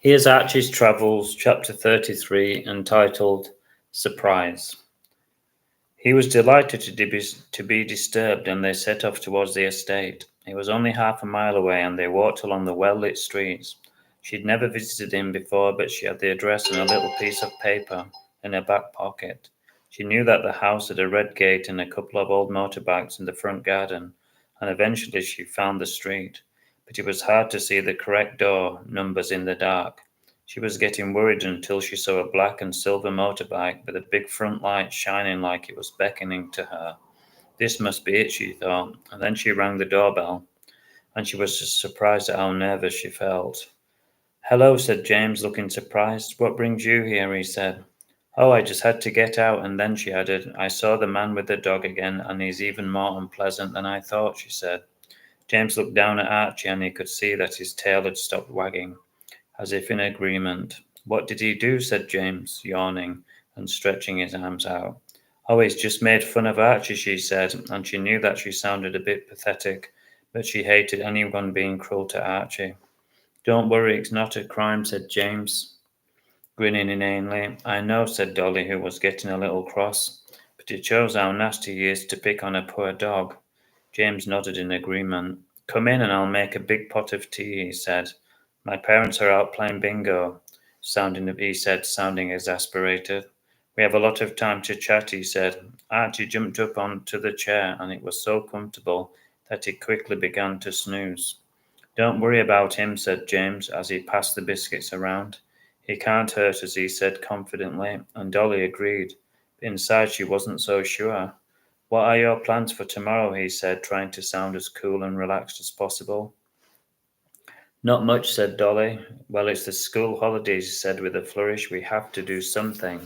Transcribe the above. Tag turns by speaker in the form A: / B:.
A: Here's Archie's Travels, Chapter 33, entitled Surprise. He was delighted to be disturbed, and they set off towards the estate. It was only half a mile away, and they walked along the well-lit streets. She'd never visited him before, but she had the address and a little piece of paper in her back pocket. She knew that the house had a red gate and a couple of old motorbikes in the front garden, and eventually she found the street. But it was hard to see the correct door numbers in the dark. She was getting worried until she saw a black and silver motorbike with a big front light shining like it was beckoning to her. This must be it, she thought, and then she rang the doorbell, and she was just surprised at how nervous she felt. Hello, said James, looking surprised. What brings you here? He said. Oh, I just had to get out, and then she added, I saw the man with the dog again, and he's even more unpleasant than I thought, she said. James looked down at Archie, and he could see that his tail had stopped wagging, as if in agreement. What did he do? Said James, yawning and stretching his arms out. Oh, he's just made fun of Archie, she said, and she knew that she sounded a bit pathetic, but she hated anyone being cruel to Archie. Don't worry, it's not a crime, said James, grinning inanely. I know, said Dolly, who was getting a little cross, but it shows how nasty he is to pick on a poor dog. James nodded in agreement. Come in and I'll make a big pot of tea, he said. My parents are out playing bingo, he said, sounding exasperated. We have a lot of time to chat, he said. Archie jumped up onto the chair, and it was so comfortable that he quickly began to snooze. Don't worry about him, said James as he passed the biscuits around. He can't hurt us, he said confidently, and Dolly agreed. But inside she wasn't so sure. What are your plans for tomorrow? He said, trying to sound as cool and relaxed as possible. Not much, said Dolly. Well, it's the school holidays, he said with a flourish. We have to do something.